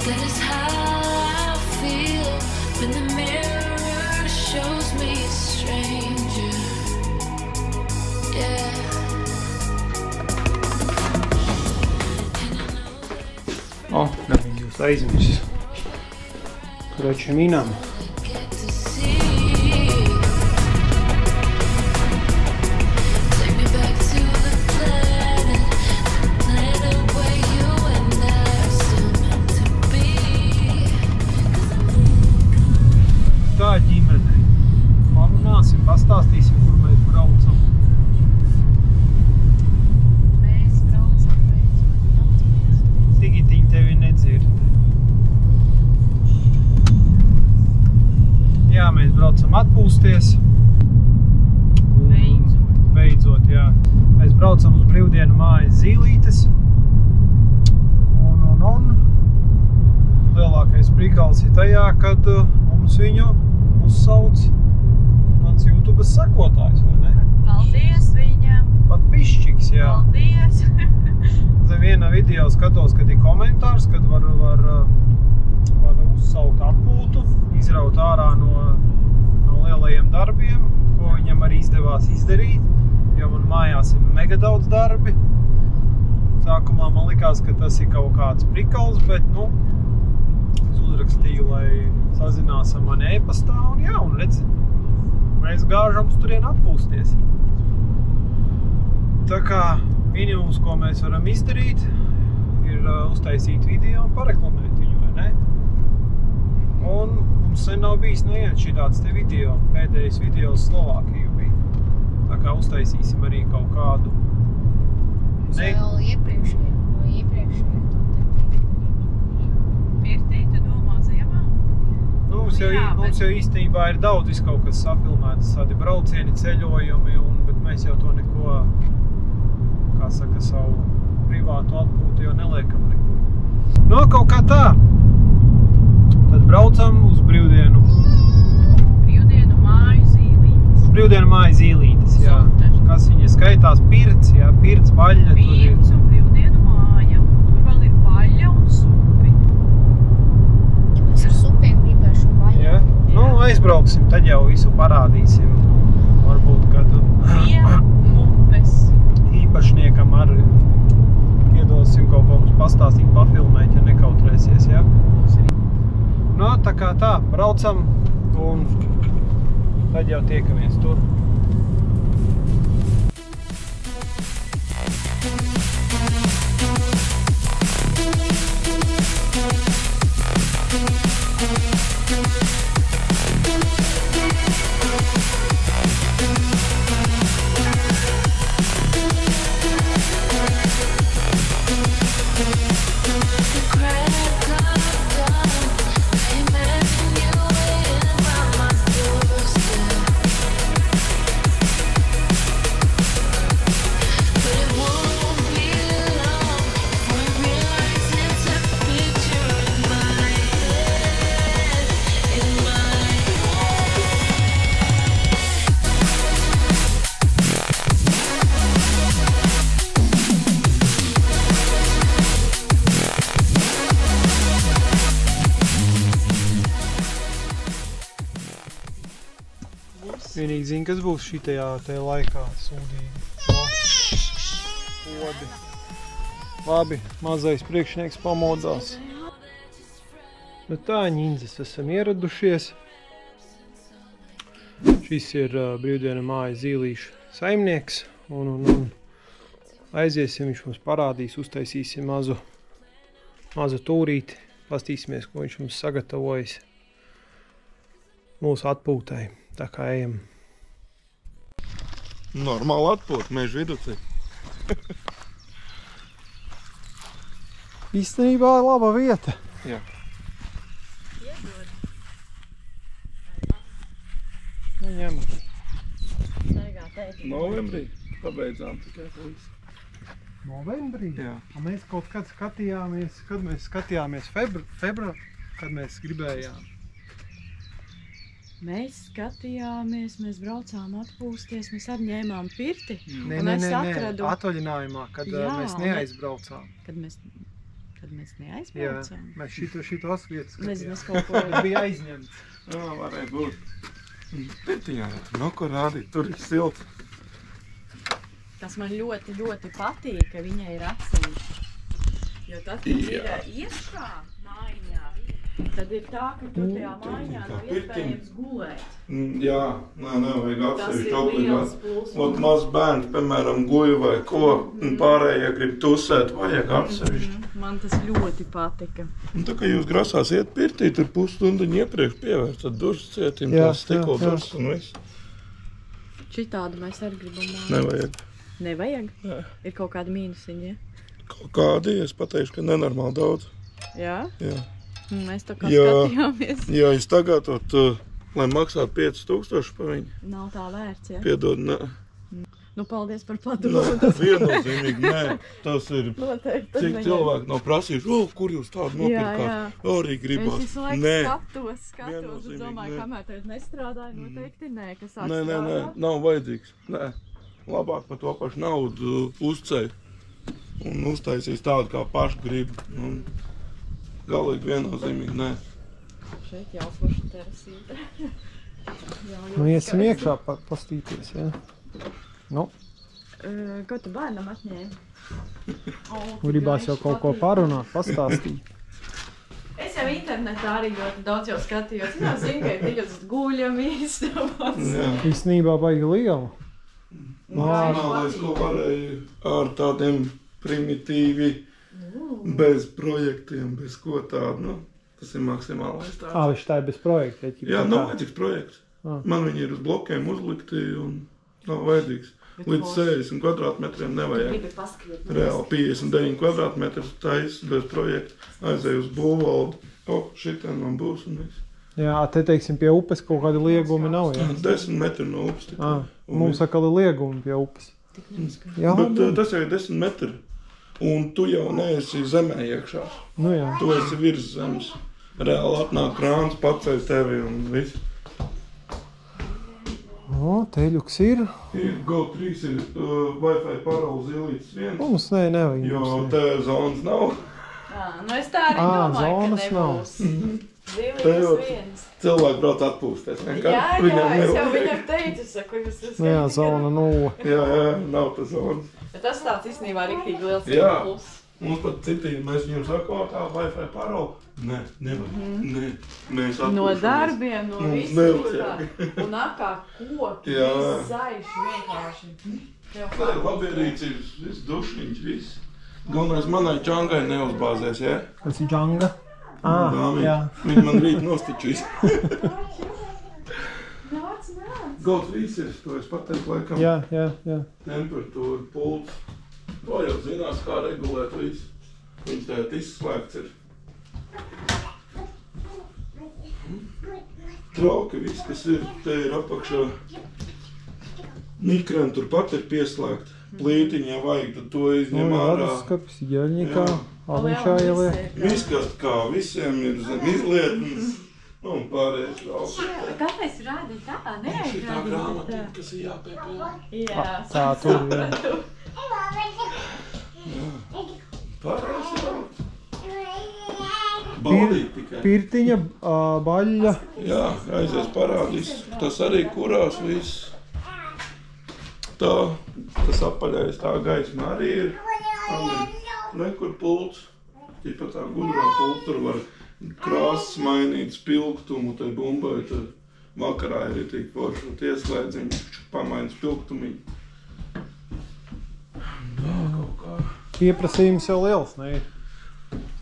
That is how I feel when the mirror shows me a stranger. Yeah. O, nebija jūs aizmirsis. Kroči minam. Tā ģimene. Parunāsim, pastāstīsim, kur mēs braucam. Mēs braucam beidzot. Tigitiņi tevi nedzird. Jā, mēs braucam atpūsties. Beidzot, jā. Mēs braucam uz brīvdienu mājas Zīlītes. Un lielākais prikals ir tajā, kad mums viņu uzsauc mans YouTube sekotājs, vai ne? Paldies viņam! Pat pišķiks, jā. Paldies! Zem viena video skatos, kad ir komentārs, kad var uzsaukt atpūtu, izraut ārā no lielajiem darbiem, ko viņam arī izdevās izdarīt, jo man mājās ir mega daudz darbi. Sākumā man likās, ka tas ir kaut kāds prikals, bet, es uzrakstīju, lai sazinās ar mani e-pastā, un jā, un redz, mēs gāžam uz turien atpūsties. Tā kā minimums, ko mēs varam izdarīt, ir uztaisīt video un pareklamēt viņu, vai ne? Un mums sen nav bijis neviens šitāds te video, pēdējais video uz Slovākiju bija. Tā kā uztaisīsim arī kaut kādu. Vēl iepriekšējā Pirtī, tu domā ziemā? Mums jau īstenībā ir daudz kaut kas safilmēts, tādi braucieni, ceļojumi, bet mēs jau to neko, kā saka, savu privātu atpūtu jau neliekam nekur. Kaut kā tā. Tad braucam uz brīvdienu. Brīvdienu māju Zīlītes. Brīvdienu māju Zīlītes, jā. Kas viņa skaitās? Pirts, jā, pirts, baļļa. Pirts un brīvdienu māja. Tur vēl ir baļļa un supi. Mēs ar supiem gribēšu baļļa. Jā? Aizbrauksim, tad jau visu parādīsim. Varbūt, kad upes. Īpašniekam arī iedosim kaut ko mums pastāstīt, pafilmēt, ja nekautrēsies, jā? Tā kā tā, braucam un tad jau tiekamies tur. Vienīgi zina, kas būs šitajā laikā sūdīgi. Podi. Labi, mazais priekšnieks pamodās. Tā, ņindzes, esam ieradušies. Šis ir brīvdienu mājas Zīlīšu saimnieks. Un aiziesim, viņš mums parādīs, uztaisīsim mazu tūrīti. Pastīsimies, ko viņš mums sagatavojis mūsu atpūtai. Tā kā ejam. Normāli atpūt, mežu viduci. Īstenībā laba vieta. Jā. Ņem. Novembrī pabeidzām tikai visu. Novembrī? Jā. Mēs kaut kad skatījāmies, kad mēs skatījāmies februārī, kad mēs gribējām. Mēs skatījāmies, mēs braucām atpūsties, mēs arī ņēmām pirti. Nē, atvaļinājumā, kad mēs neaizbraucām. Kad mēs Jā, neaizbraucām. mēs šitos vietas Nezinu, es skatījām. kaut ko... Bija aizņemts. Jā, varēja būt. Pirtījā, nu, kur rādīt, tur ir silts. Tas man ļoti, ļoti patīk, ka viņai ir atsevišķi. Jo tad, kad ir iekšā mājā, tad ir tā, ka tur tajā mājā nav iespējams gulēt. Jā, nevajag Tas atsevišķi ir liels obligāti. pluss. Ot, maz bērns, piemēram, guļ vai ko, un pārējie grib tusēt, vajag atsevišķi. Man tas ļoti patika. Un tā kā jūs grasās iet pirtī, tur pusstundiņu iepriekš pievērst, tad dušas cietīm, Jā, tās stikla jā, jā. dušas un viss. Šitādu mēs arī gribam mājā. Nevajag. Nevajag? Nē. Ir kaut kādi mīnusiņi, ja? Kaut kādi, es pateikšu, ka nenormāli daudz. Jā? Jā. Mēs tā kā Jā. skatījāmies. Jā, es tagad, lai maksātu 5000 par viņu, Nav tā vērts, ja? piedod, nē. Nu, paldies par Nē, padomu. viennozīmīgi, nē. Tas ir, Noteikti. tas cik nevajag. cilvēki nav prasījuši, kur jūs tādu Jā, nopirkāt? jā. Arī gribas. Es visu laiku Nē. skatos. Es Viennozīmīgi, domāju, nē. kamēr tagad nestrādāju, noteikti nē, kas sāk Nē, strādāt. nav vajadzīgs. Nē. Labāk par to pašu naudu uzceļ un uztaisīs tādu, kā paši grib. Un galīgi viennozīmīgi, nē. Šeit jau forša terasīte. Nu, iesim iekšā pastīties, jā. Nu, Ko tu bērnam atņēmi? gribās jau kaut ko parunāt, pastāstīt. Es jau internetā arī ļoti daudz jau skatījos. Es jau zinu, ka ir tikai guļam īstabās. Jā. Īstenībā baigi liela. Maksimālais, ko varēja ar tādiem primitīvi, bez projektiem, bez ko tādu, nu, tas ir maksimālais tāds. Viņš tā ir bez projekta. Jā, nav vajadzīgs projekts. Ah. Man viņi ir uz blokiem uzlikti un nav vajadzīgs. Līdz 60 kvadrātmetriem nevajag. Gribi paskriet. Reāli 59 kvadrātmetrus taisa bez projekta. Aizēju uz būvvaldu. Šitien man būs un viss. Jā, te teiksim pie upes kaut kādi liegumi nav, jā. 10 metri no upes. Mums atkal ir liegumi pie upes. Jā, Bet tas jau ir 10 metri. Un tu jau neesi zemē iekšā. nu jā. Tu esi virs zemes. Reāli atnāk krāns, paceļ tevi un viss. Teļuks ir. Ir Go3 ir Wi-Fi paraules ielīdz viens. Mums nevajag. Jo mums te zonas nav. Nu es tā arī domāju, ka zonas nav. nebūs. Te jau Zilīgs viens. cilvēki brauc atpūsties. Jā, es jau viņam teicu, saku, jūs Nu jā, zona 0. Jā, nav tas zonas. Bet tas tāds īstenībā riktīgi liels Jā. plus. Mums pat citi, mēs viņam sakām, tā Wi-Fi paraule. Nē, nevajag. Nē, mēs No atpūšamies. darbiem, no Mums visu nevajag. vispār. Un apkā koki, Jā. viss zaiši vienkārši. Tā ir labierīts, ir viss dušiņš, viss. Galvenais manai čangai neuzbāzēs, jā? Tas ir džanga. Dāmīt, jā. viņi man rīt nostičīs. Nāc, nāc. Kaut viss ir, to es pateicu, laikam. Jā. Temperatūra, pults. To jau zinās, kā regulēt visu. Viņš tagad izslēgts ir. Trauki, viss, kas ir, te ir apakšā. Mikrēni turpat ir pieslēgti. Plītiņa, ja vajag, tad to izņem ārā. Vadoskapis, ģeļņikā. Jā. Aliņšā ieliek. Viss, kas kā visiem ir zem izlietnes. Un pārējais trauki. Kāpēc rādi tā? Neaizrādīt Šitā grāmatiņa, kas ir jāpiepilda. Jā, Tā tur, jā. Pārējais ir trauki. Baudīt tikai. Pirtiņa, baļļa. Jā, aizies parādīs. Tas arī kurās viss. Tā, tas apaļais, tā gaisma arī ir. Nekur pults. Tipa tā gudrā pulta, tur var krāsas mainīt, spilgtumu, tai bumbai, tad vakarā ir tik forši. Ieslēdziņi, pamaina spilgtumiņu. Tā kaut kā. Pieprasījums jau liels, ne?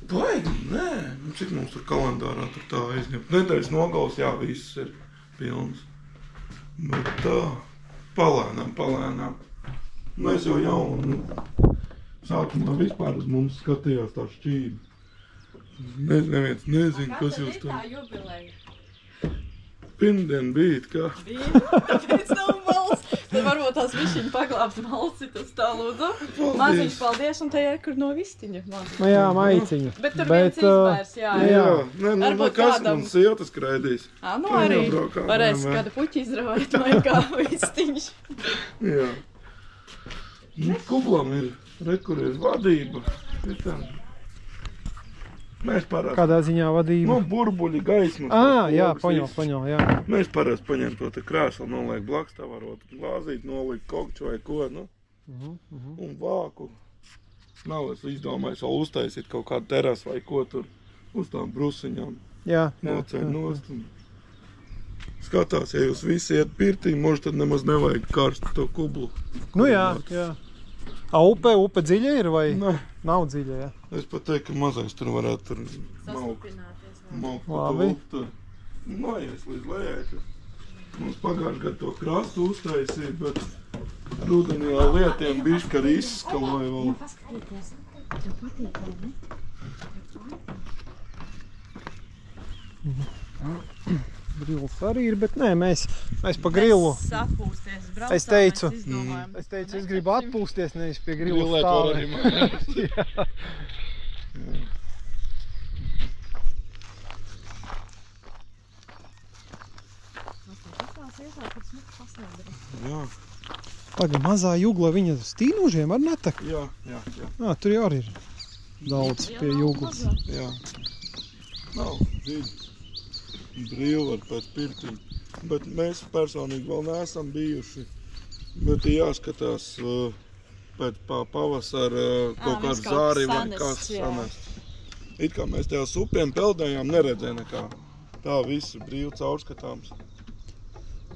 Baigi, nē, nu, cik mums tur kalendārā tur tā aizņemt. Nedēļas nogals, jā, viss ir pilns. Bet tā, palēnām. Mēs jau jauni. Sākumā vispār uz mums skatījās tā šķība. Neviens nezin, kas jūs tur. Tā jubileja. Pirmdien bija, kā. Tāpēc nav malts. Tad varbūt tās višķiņi paglābt malci, tas tā lūdzu. Maziņš paldies un te ir kur no vistiņa. Nu jā, maiciņu. Bet tur viens izbērs, jā. Jā, nē, nu Varbūt nekas kādam- man siltas kraidīs. Nu Tā arī jābraukā, varēs vienmēr. kādu puķi izravēt vai kā vistiņš. Jā. Nu, Kublam ir, re, kur ir vadība. Ir tā. Mēs parasti. Kādā ziņā vadība? Nu, burbuļi, gaismas. Jā, paņol, jā. Mēs parasti paņem to te krēslu, noliek blaks, tā varot glāzīt, noliek kokču vai ko, nu. Un vāku. Nav es izdomājis vēl uztaisīt kaut kādu terasu vai ko tur uz tām brusiņām. Jā. Nocēn nost. Skatās, ja jūs visi iet pirtī, možda tad nemaz nevajag karstu to kublu. Nu jā. Upe dziļa ir vai? Nē. Nav dziļa, jā. Es pat teiktu, ka mazais tur varētu tur maukt Labi. tur. Noies līdz lejai. Mums pagājuši gadu to krastu uztaisīja, bet rudenī jau lietiem bišķi arī izskaloja vēl. Paskatīties, tev patīk, vai ne? Grils arī ir, bet nē, mēs pa grilu. Sapūsties, braucām, Es teicu, mēs izdomājam. es gribu atpūsties, nevis pie grila Grilēt var arī stāvēt. Jā, Paga, mazā jugla viņa stīnužiem ar netak. jā. Tur jau arī ir daudz pie juglas. Jā. Nav dziļi. Brīvi var pēc pirtīm. Bet mēs personīgi vēl neesam bijuši. Bet jāskatās pēc pavasara kaut kāds zāri vai kas sanests. It kā mēs tajā upiem peldējām, neredzēja nekā. Tā viss brīvi caurskatāms.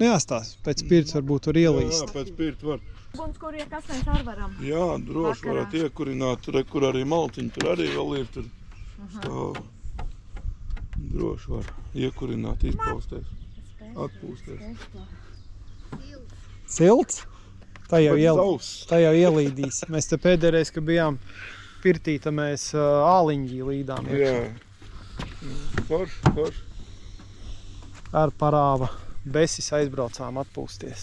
Nu jāstās, pēc pirts varbūt tur ielīst. Jā, pēc pirti var. Ugunskurie, kas mēs arī varam? Jā, droši Vakarā. varētu iekurināt, kur arī malciņi, tur arī vēl ir tur stāv. Droši var iekurināt, izpausties, atpūsties. Silts? Tā jau Sauss. ielīdīs. Mēs te pēdējais, ka bijām pirtī, tad mēs āliņģī līdām. Jā. Forši. Ar parāva. Besis aizbraucām atpūsties.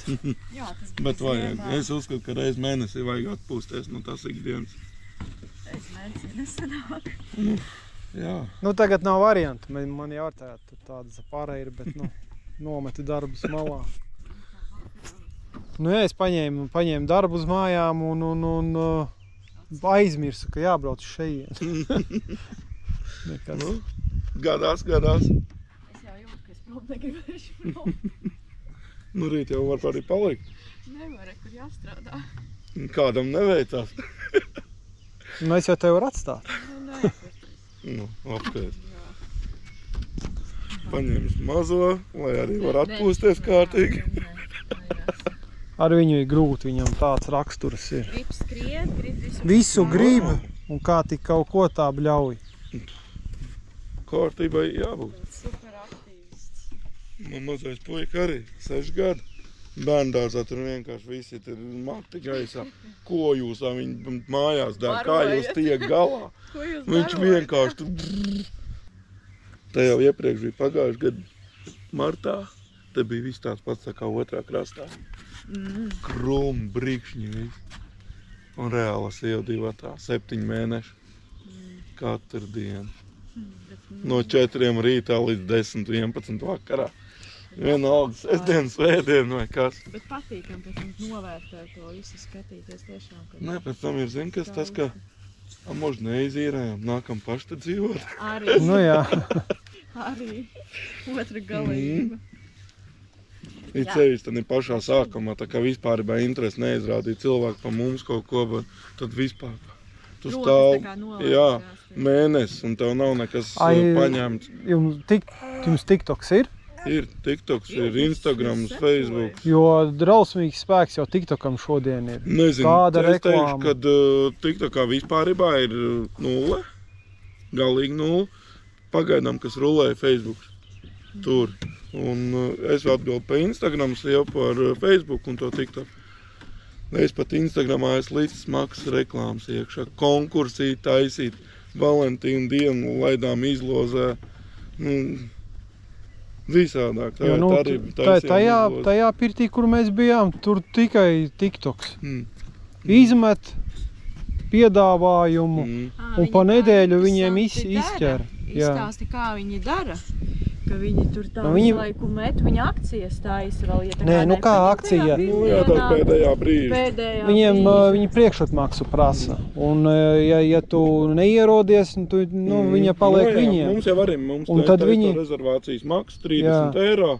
Jā, tas Bet vajag. Es uzskatu, ka reiz mēnesī vajag atpūsties no tās ikdienas. mēnesis nesanāk. Jā. Nu, tagad nav variantu. Man jau tādas pārēja ir, bet nometu darbus malā. Nu, ja es paņēmu darbu uz mājām un aizmirsu, ka jābrauc šeit. Nu, gadās. Es jau jūtu, ka es prom negribēšu prom. Nu, rīt jau var arī palikt. Nevar, kur jāstrādā. Kādam neveicās. Nu, es jau tev varu atstāt. Nē, Nu, apskait. Paņems mazo, lai arī var atpūsties kārtīgi. Ar viņu ir grūti, viņam tāds raksturs ir. Grib skriet, grib Visu grib, un kā tik kaut ko tā bļauj. Kārtībai jābūt. Super aktīvists. Man mazais puika arī, 6 gadi. Bērndārzā tur vienkārši visi tur mati gaisā. Ko jūs viņi mājās dara, kā jūs tiek galā? Ko jūs Viņš vienkārši tur... Te jau iepriekš bija pagājuši gadu martā. Te bija viss tāds pats tā kā otrā krastā. Krumi, brīkšņi viss. Un reāla sieva 7 mēneši. Katru dienu. No 4 rītā līdz 10, 11 vakarā. Vienalga sestdien, svētdien vai kas. Bet patīkam pēc mums novērtēt to visu, skatīties tiešām. Nē, pēc tam ir, zin, kas tas, ka možda neizīrējam, nākam paši te dzīvot. Arī, Nu jā, arī otra galība. Ir ceļš, tad ir pašā sākumā, tā kā vispār bija interesi neizrādīt cilvēku pa mums kaut ko, bet tad vispār tu Rokas stāv, tā kā novērst, jā, jā, mēnesis un tev nav nekas Ai, paņemts. jums TikToks ir? Ir TikToks, ir Instagrams, Facebook. Jo drausmīgs spēks jau TikTokam šodien ir. Nezinu, Kāda es teikšu, reklāma? kad TikTokā vispārībā ir 0, galīgi 0. Pagaidām, kas rulēja Facebook tur. Un es atbildu pa Instagrams jau par Facebook un to TikTok. Es pat Instagramā esmu līdz maksas reklāmas iekšā. Konkursī taisīt, Valentīnu dienu laidām izlozē. Visādāk. Jo, nu, tajā pirtī, kur mēs bijām, tur tikai TikToks. Izmet piedāvājumu un pa nedēļu viņiem izķer. Izstāsti, kā viņi dara. ka viņi tur tā viņi- visu laiku met, viņa akcijas taisa vēl, ja tā Nē, kā nu kā nepaņem akcija? tajā Nu, jā, tas brīdī, pēdējā brīža. pēdējā Viņiem brīža. viņi priekšatmaksu prasa. Un ja tu neierodies, tu, viņa paliek Nu, jā, viņiem. Mums jau arī, mums Un te- tad te viņi- rezervācijas maksa Jā. 30 eiro.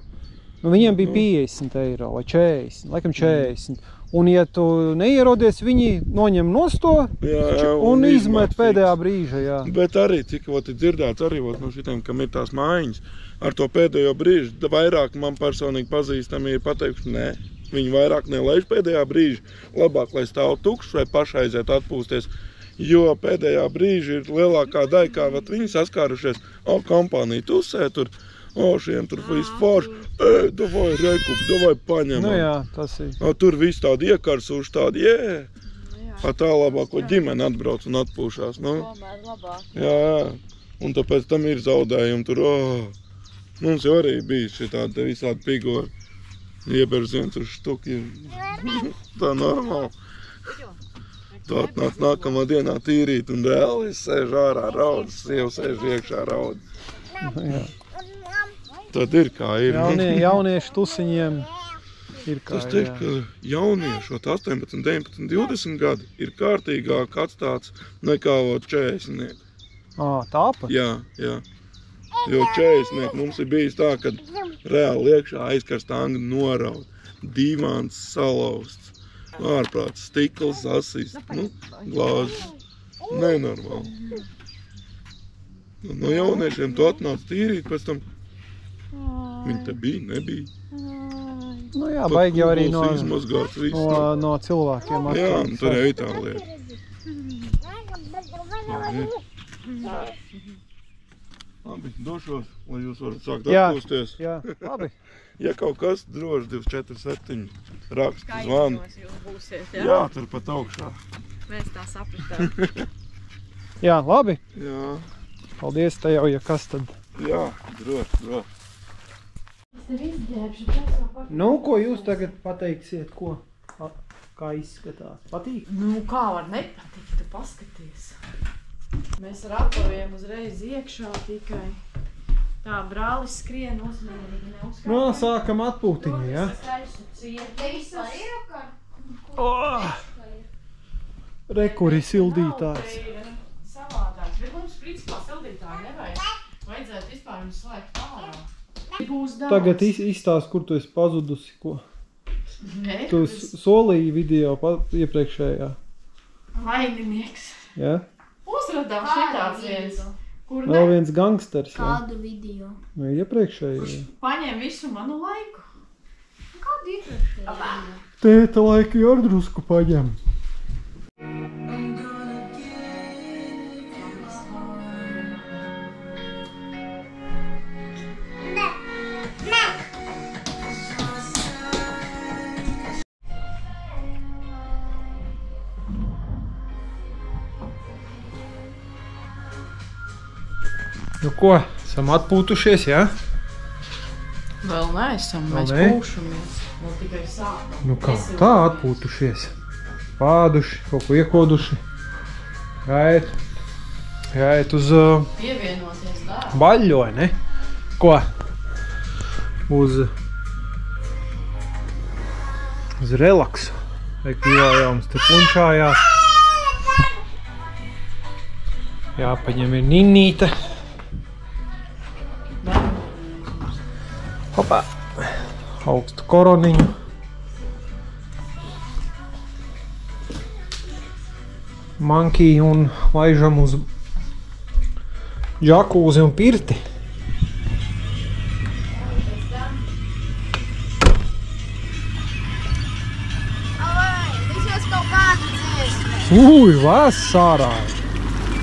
Nu, viņiem bija 50 eiro vai 40, laikam 40. Un ja tu neierodies, viņi noņem nosto Jā, un izmet izmet pēdējā fiks. brīža, jā. Bet arī, cik vot ir dzirdēts arī vot no šitiem, kam ir tās mājiņas, ar to pēdējo brīžu, vairāk man personīgi pazīstami ir pateikuši, nē, viņi vairāk nelaiž pēdējā brīža, labāk, lai stāv tukšs vai pašai aiziet atpūsties, jo pēdējā brīža ir lielākā daļa, kā vat viņi saskārušies, kompānija tusē tur, šiem tur viss forši, davai rekup, davai paņemam. Nu jā, tas ir. Tur viss tādi iekarsuši, tādi, tā labāko ģimeni atbrauc un atpūšās, nu. Tomēr labāk. Jā, un tāpēc tam ir zaudējumi tur, mums jau arī bija šitādi te visādi pigori, ieberziens uz štuki, tā normāli. Tā atnāc nākamā dienā tīrīt un reāli sēž ārā raudz, sieva sēž iekšā raudz. Jā. Tad ir kā ir. Jaunieši tusiņiem ir kā Tas teikt, ka jaunieši, 18, 19, 20 gadi ir kārtīgāk atstāts nekā 40. Tāpat? Jā. Jo 40 mums ir bijis tā, ka reāli iekšā aizkarst anga noraut, divāns salauzts, ārprāts, stikls asist, glāzes. Nenormāli. No jauniešiem tu atnāc tīrīt, pēc tam viņi te bija, nebija. Nu jā, baigi jau arī Kubuls izmazgāts, viss, no cilvēkiem. Jā, un tur jau ir tā lieta. Labi, došos, lai jūs varat sākt atpūsties. Jā, labi. Ja kaut kas, droši 247 raksta zvanu. Kaitos jūs būsiet, Jā, tur pat augšā. Mēs tā sapratām. Jā, labi. Jā, Paldies te jau, ja kas tad. jā, droši. Nu, ko jūs tagad pateiksiet, ko? Kā izskatās? Patīk? Nu, kā var nepatikt, tu paskaties. Mēs ar apaviem uzreiz iekšā tikai. Tā, brālis skrien uzmanīgi, neuzskatīt. Nu, sākam atpūtiņu, ja? Rekuri sildītājs. Savādāk, bet mums principā sildītāji nevajag. Vajadzētu vispār viņu slēgt ārā. Būs daudz. Tagad izstāst, kur tu esi pazudusi, ko? Ne, Tu solīji video iepriekšējā, vaininieks. ja? Uzradām šitāds viens, kur Vēl ne viens gangsters, ja? Kādu video? Vai iepriekšējā? paņem visu manu laiku. Kādu iepriekšēju? Tēta laika jau drusku paņem. Nu ko, esam atpūtušies, ja? Vēl neesam, Vēl mēs ne? pūšamies. Vēl tikai sākam. Nu kā, tā atpūtušies. Pāduši, kaut ko iekoduši. Jāiet uz Pievienoties dārbu. baļļoju, ne? Ko? Uz relaksu. Ekvijājāms te punčājās. Jāpaņem ir ninnīte. Hopā. Augstu koroniņu. Mankiju un laižam uz džakūzi un pirti. Vismaz kaut kādu dziesmu. Vasarā!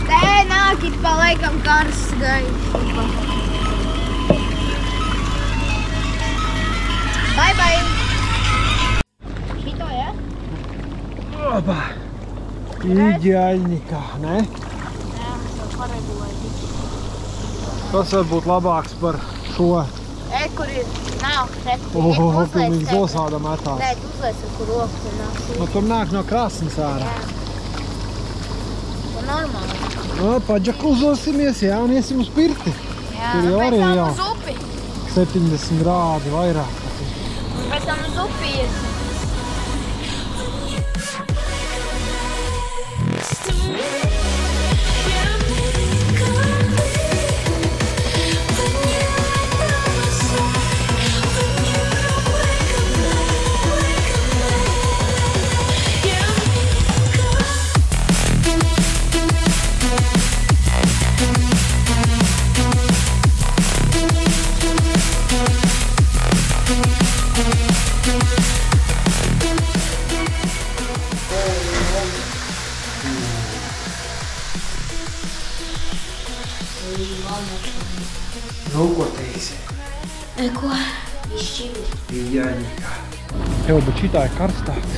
Te nākit paliekam karsts gaiss. Bye. Šito, ja? Opa! Ideāļnikā, ne? Jā, to paregulēju. Tas var būt labāks par šo. Kur ir? Nav, šeit. Pilnīgi zosāda metās. Nē, tu uzliec ar kur roku, tur nāk. Nu, tur nāk no krāsnes ārā. Jā. Un normāli. Nu, paģakuzosimies, jā, un iesim uz pirti. Jā, Tur jau arī pēc tam jau. uz upi. 70 grādi vairāk. Un pēc tam uz upi iet. Nu, ko teiksi? Neko. Izšķivi. Jāņikā. Jau, bet šitā ir karstāks.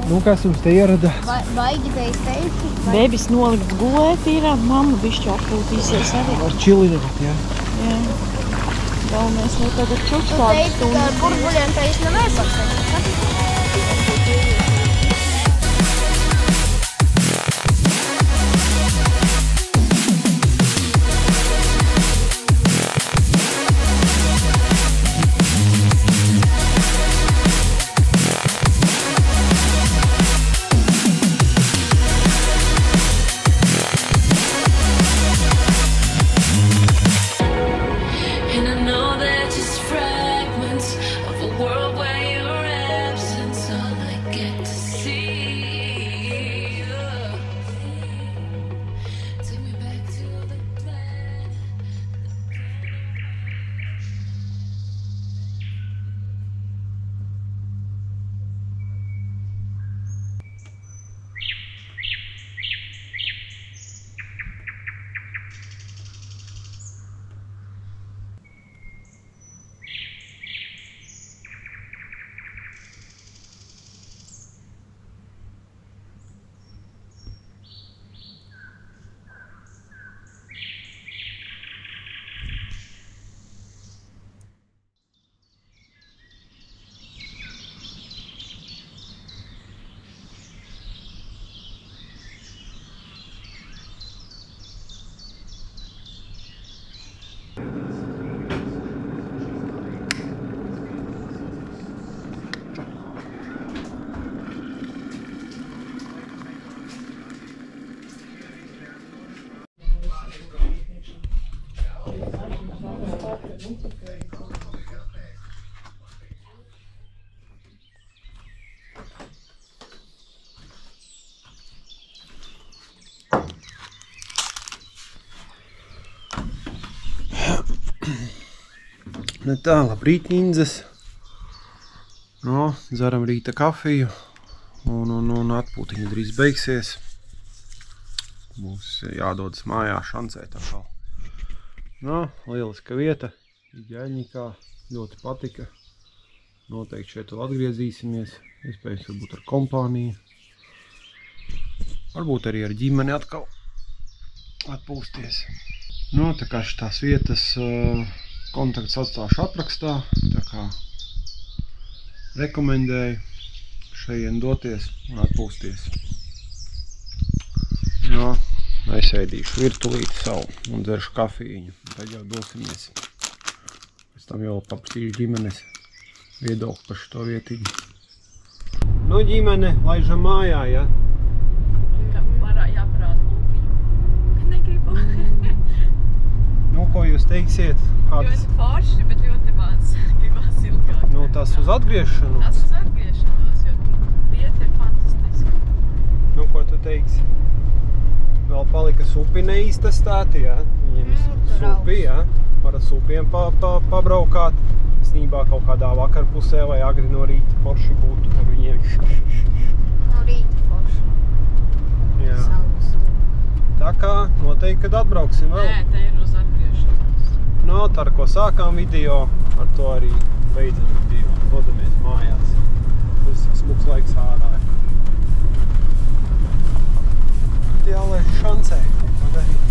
Nu, kas jums te ierada? Baigi te izteikti. Bebis nolikts gulēt ir, mamma bišķi atpūtīsies arī. Var čilināt, jā? Jā. Galvenais, lai tagad čuks Tu kādu teici, stundu. ka ar burbuļiem te īsti nevajag. And I know they're just fragments of a world where your absence all I get to see. Take me back to the plan. Nu tā, labrīt, ņindzes. No, dzeram rīta kafiju un atpūtiņa drīz beigsies. Mums jādodas mājās šancēt atkal. No, lieliska vieta, Ģeļņikā, ļoti patika. Noteikti šeit vēl atgriezīsimies, iespējams varbūt ar kompāniju. Varbūt arī ar ģimeni atkal atpūsties. No, tā kā šitās vietas kontakts atstāšu aprakstā, tā kā rekomendēju šeit doties un atpūsties. No, es ēdīšu virtulīti savu un dzeršu kafīņu, tad jau dosimies. Pēc tam jau paprasīšu ģimenes viedokli par šo vietiņu. Nu, ģimene, laižam mājā, ja? Jāparāda lūpiņu. Negribu. Nu, ko jūs teiksiet? Ļoti forši, bet ļoti maz. Gribās ilgāk. Nu, tas uz atgriešanu? Tas uz atgriešanos, jo vieta ir fantastiska. Nu, ko tu teiksi? Vēl palika supi neiztestēti, ja? Viņiem supi, ja? Var ar supiem pabraukāt. Snībā kaut kādā vakarpusē vai agri no rīta forši būtu ar viņiem. No rīta forši. Jā. Saules. Tā kā noteikti, kad atbrauksim vēl. Nē, te ir uz atgriešanos. No, tā ar ko sākām video, ar to arī beidzam video. Dodamies mājās. Tas smuks laiks ārā. Tad jālaiž šancē, ko darīt.